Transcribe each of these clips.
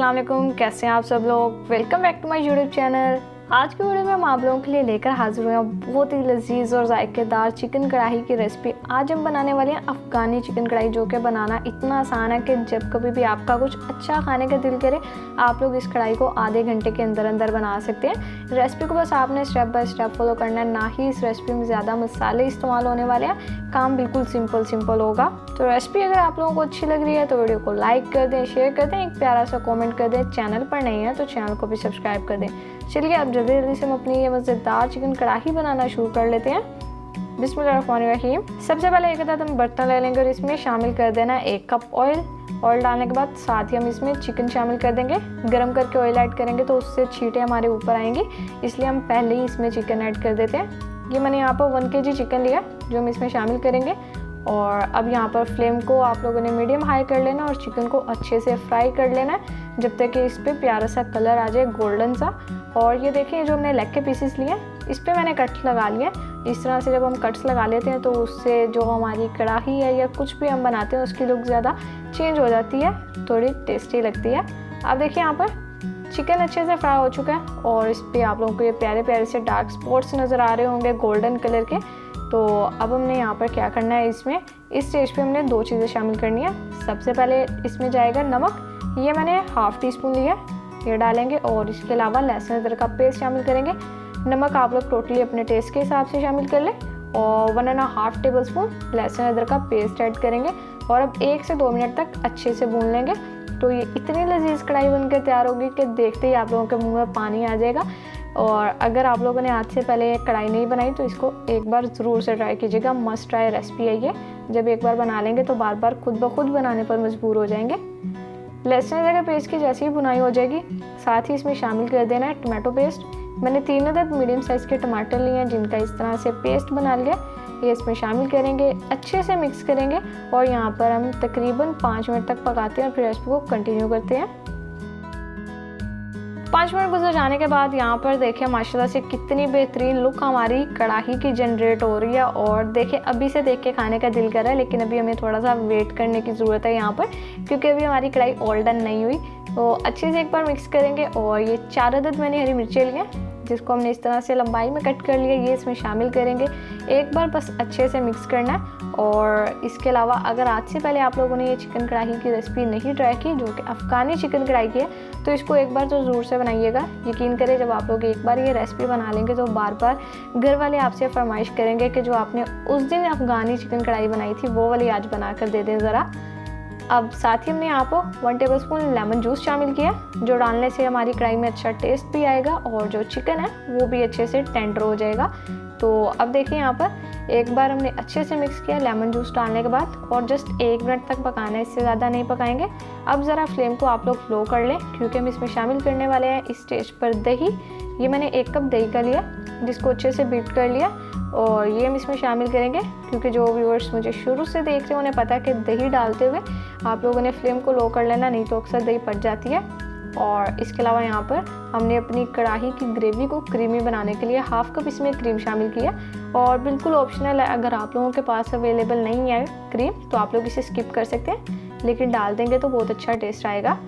अस्सलाम वालेकुम, कैसे हैं आप सब लोग। Welcome back to my YouTube channel. आज की वीडियो में हम आप लोगों के लिए लेकर हाजिर हुए हैं बहुत ही लजीज और जायकेदार चिकन कढ़ाई की रेसिपी। आज हम बनाने वाले हैं अफ़गानी चिकन कढ़ाई, जो कि बनाना इतना आसान है कि जब कभी भी आपका कुछ अच्छा खाने का दिल करे आप लोग इस कढ़ाई को आधे घंटे के अंदर अंदर बना सकते हैं। रेसिपी को बस आपने स्टेप बाय स्टेप फॉलो करना है, ना ही इस रेसिपी में ज़्यादा मसाले इस्तेमाल होने वाले हैं। काम बिल्कुल सिंपल होगा। तो रेसिपी अगर आप लोगों को अच्छी लग रही है तो वीडियो को लाइक कर दें, शेयर कर दें, एक प्यारा सा कमेंट कर दें। चैनल पर नहीं है तो चैनल को भी सब्सक्राइब कर दें। चलिए अब जल्दी से हम अपनी ये मज़ेदार चिकन कढ़ाई बनाना शुरू कर लेते हैं। बिस्मिल्लाहिर्रहमानिर्रहीम। सबसे पहले एक हम बर्तन ले लेंगे और इसमें शामिल कर देना है 1 कप ऑयल। ऑयल डालने के बाद साथ ही हम इसमें चिकन शामिल कर देंगे। गरम करके ऑयल ऐड करेंगे तो उससे छींटे हमारे ऊपर आएंगी, इसलिए हम पहले ही इसमें चिकन ऐड कर देते हैं। ये मैंने यहाँ पर 1 kg चिकन लिया जो हम इसमें शामिल करेंगे। और अब यहाँ पर फ्लेम को आप लोगों ने मीडियम हाई कर लेना और चिकन को अच्छे से फ्राई कर लेना है जब तक कि इस पर प्यारा सा कलर आ जाए, गोल्डन सा। और ये देखिए जो हमने लेग के पीसेस लिए इस पर मैंने कट्स लगा लिए। इस तरह से जब हम कट्स लगा लेते हैं तो उससे जो हमारी कढ़ाई है या कुछ भी हम बनाते हैं उसकी लुक ज़्यादा चेंज हो जाती है, थोड़ी टेस्टी लगती है। अब देखिए यहाँ पर चिकन अच्छे से फ्राई हो चुका है और इस पर आप लोगों को ये प्यारे प्यारे से डार्क स्पॉट्स नज़र आ रहे होंगे गोल्डन कलर के। तो अब हमने यहाँ पर क्या करना है, इसमें इस स्टेज पे हमने 2 चीज़ें शामिल करनी है। सबसे पहले इसमें जाएगा नमक, ये मैंने ½ टीस्पून लिया, ये डालेंगे। और इसके अलावा लहसुन अदरक का पेस्ट शामिल करेंगे। नमक आप लोग टोटली अपने टेस्ट के हिसाब से शामिल कर लें। और 1½ टेबलस्पून लहसुन अदरक का पेस्ट ऐड करेंगे और अब 1 से 2 मिनट तक अच्छे से भून लेंगे। तो ये इतनी लजीज कढ़ाई बनकर तैयार होगी कि देखते ही आप लोगों के मुंह में पानी आ जाएगा। और अगर आप लोगों ने आज से पहले कढ़ाई नहीं बनाई तो इसको एक बार ज़रूर से ट्राई कीजिएगा। मस्ट ट्राई रेसिपी है ये। जब एक बार बना लेंगे तो बार बार खुद ब खुद बनाने पर मजबूर हो जाएंगे। लहसुन अदरक पेस्ट की जैसी ही भुनाई हो जाएगी साथ ही इसमें शामिल कर देना है टमाटो पेस्ट। मैंने 3 अदद मीडियम साइज़ के टमाटर लिए हैं जिनका इस तरह से पेस्ट बना लिया। ये इसमें शामिल करेंगे, अच्छे से मिक्स करेंगे और यहाँ पर हम तकरीबन 5 मिनट तक पकाते हैं और फिर रेसिपी को कंटिन्यू करते हैं। 5 मिनट गुजर जाने के बाद यहाँ पर देखिए माशाल्लाह से कितनी बेहतरीन लुक हमारी कढ़ाई की जनरेट हो रही है। और देखिए अभी से देख के खाने का दिल कर रहा है, लेकिन अभी हमें थोड़ा सा वेट करने की ज़रूरत है यहाँ पर, क्योंकि अभी हमारी कढ़ाई ऑल डन नहीं हुई। तो अच्छे से एक बार मिक्स करेंगे। और ये 4 अदद मैंने हरी मिर्चें लिए जिसको हमने इस तरह से लंबाई में कट कर लिया, ये इसमें शामिल करेंगे। एक बार बस अच्छे से मिक्स करना है। और इसके अलावा अगर आज से पहले आप लोगों ने ये चिकन कढ़ाई की रेसिपी नहीं ट्राई की, जो कि अफ़गानी चिकन कढ़ाई की है, तो इसको एक बार तो ज़रूर से बनाइएगा। यकीन करें जब आप लोग एक बार ये रेसिपी बना लेंगे तो बार बार घर वाले आपसे फरमाइश करेंगे कि जो आपने उस दिन अफ़गानी चिकन कढ़ाई बनाई थी वो वाली आज बना कर दे दें ज़रा। अब साथ ही हमने यहाँ पर 1 टेबलस्पून लेमन जूस शामिल किया, जो डालने से हमारी कढ़ाई में अच्छा टेस्ट भी आएगा और जो चिकन है वो भी अच्छे से टेंडर हो जाएगा। तो अब देखिए यहाँ पर एक बार हमने अच्छे से मिक्स किया लेमन जूस डालने के बाद और जस्ट 1 मिनट तक पकाना है, इससे ज़्यादा नहीं पकाएंगे। अब ज़रा फ्लेम को आप लोग लो कर लें क्योंकि हम इसमें शामिल करने वाले हैं इस स्टेज पर दही। ये मैंने 1 कप दही का लिया जिसको अच्छे से बीट कर लिया और ये हम इसमें शामिल करेंगे, क्योंकि जो व्यूअर्स मुझे शुरू से देख रहे हैं उन्हें पता है कि दही डालते हुए आप लोगों ने फ्लेम को लो कर लेना, नहीं तो अक्सर दही पट जाती है। और इसके अलावा यहाँ पर हमने अपनी कढ़ाई की ग्रेवी को क्रीमी बनाने के लिए ½ कप इसमें क्रीम शामिल किया। और बिल्कुल ऑप्शनल है, अगर आप लोगों के पास अवेलेबल नहीं है क्रीम तो आप लोग इसे स्किप कर सकते हैं, लेकिन डाल देंगे तो बहुत अच्छा टेस्ट आएगा।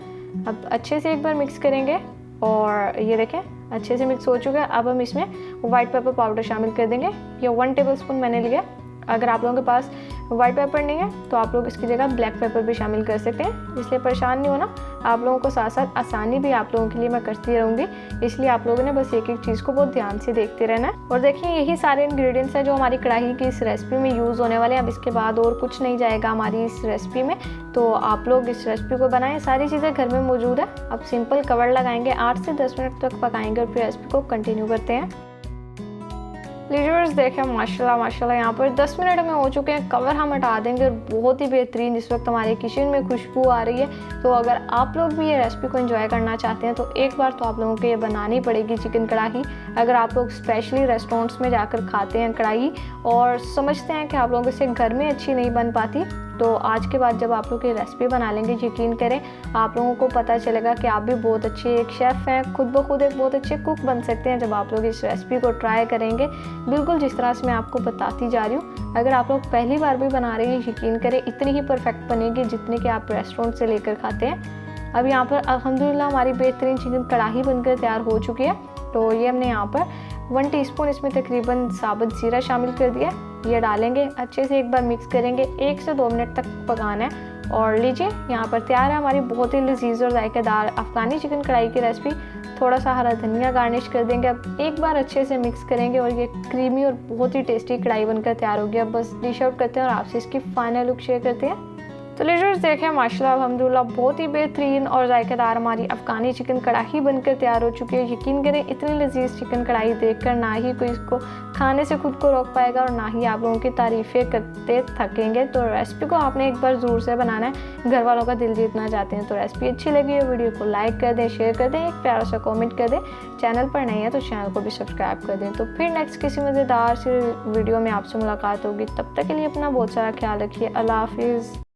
अब अच्छे से एक बार मिक्स करेंगे और ये देखें अच्छे से मिक्स हो चुका है। अब हम इसमें वाइट पेपर पाउडर शामिल कर देंगे। ये 1 टेबलस्पून मैंने लिया। अगर आप लोगों के पास वाइट पेपर नहीं है तो आप लोग इसकी जगह ब्लैक पेपर भी शामिल कर सकते हैं, इसलिए परेशान नहीं होना। आप लोगों को साथ साथ आसानी भी आप लोगों के लिए मैं करती रहूँगी, इसलिए आप लोगों ने बस एक एक चीज़ को बहुत ध्यान से देखते रहना है। और देखिए यही सारे इंग्रेडिएंट्स हैं जो हमारी कढ़ाई की इस रेसिपी में यूज़ होने वाले हैं। अब इसके बाद और कुछ नहीं जाएगा हमारी इस रेसिपी में, तो आप लोग इस रेसिपी को बनाएं। सारी चीज़ें घर में मौजूद है। अब सिंपल कवर लगाएंगे, 8 से 10 मिनट तक पकाएंगे और फिर रेसिपी को कंटिन्यू करते हैं। लीजर्स देखें माशाल्लाह यहाँ पर 10 मिनट हमें हो चुके हैं। कवर हम हटा देंगे और बहुत ही बेहतरीन इस वक्त हमारे किचन में खुशबू आ रही है। तो अगर आप लोग भी ये रेसिपी को एंजॉय करना चाहते हैं तो एक बार तो आप लोगों को ये बनानी पड़ेगी चिकन कढ़ाई। अगर आप लोग स्पेशली रेस्टोरेंट्स में जाकर खाते हैं कढ़ाई और समझते हैं कि आप लोगों से घर में अच्छी नहीं बन पाती, तो आज के बाद जब आप लोग ये रेसिपी बना लेंगे यकीन करें आप लोगों को पता चलेगा कि आप भी बहुत अच्छे एक शेफ़ हैं, खुद ब खुद एक बहुत अच्छे कुक बन सकते हैं जब आप लोग इस रेसिपी को ट्राई करेंगे, बिल्कुल जिस तरह से मैं आपको बताती जा रही हूँ। अगर आप लोग पहली बार भी बना रहे हैं यकीन करें इतनी ही परफेक्ट बनेगी जितनी कि आप रेस्टोरेंट से लेकर खाते हैं। अब यहाँ पर अल्हम्दुलिल्लाह हमारी बेहतरीन चिकन कढ़ाई बनकर तैयार हो चुकी है। तो ये हमने यहाँ पर 1 टीस्पून इसमें तकरीबन साबुत ज़ीरा शामिल कर दिया। ये डालेंगे, अच्छे से एक बार मिक्स करेंगे, 1 से 2 मिनट तक पकाना है। और लीजिए यहाँ पर तैयार है हमारी बहुत ही लजीज और जायकेदार अफ़गानी चिकन कढ़ाई की रेसिपी। थोड़ा सा हरा धनिया गार्निश कर देंगे। अब एक बार अच्छे से मिक्स करेंगे और ये क्रीमी और बहुत ही टेस्टी कढ़ाई बनकर तैयार हो गया। बस डिश आउट करते हैं और आपसे इसकी फाइनल लुक शेयर करते हैं। तो लीजिए देखें माशाल्लाह अल्हम्दुलिल्लाह बहुत ही बेहतरीन और जायकेदार हमारी अफ़गानी चिकन कढ़ाई बनकर तैयार हो चुकी है। यकीन करें इतनी लजीज चिकन कढ़ाई देखकर ना ही कोई इसको खाने से खुद को रोक पाएगा और ना ही आप लोगों की तारीफ़ें करते थकेंगे। तो रेसिपी को आपने एक बार ज़रूर से बनाना है, घर वालों का दिल जीतना चाहते हैं तो रेसिपी अच्छी लगी है वीडियो को लाइक कर दें, शेयर कर दें, एक प्यारा सा कॉमेंट कर दें। चैनल पर नहीं है तो चैनल को भी सब्सक्राइब कर दें। तो फिर नेक्स्ट किसी मज़ेदार सी वीडियो में आपसे मुलाकात होगी। तब तक के लिए अपना बहुत सारा ख्याल रखिए। अल्लाह हाफिज़।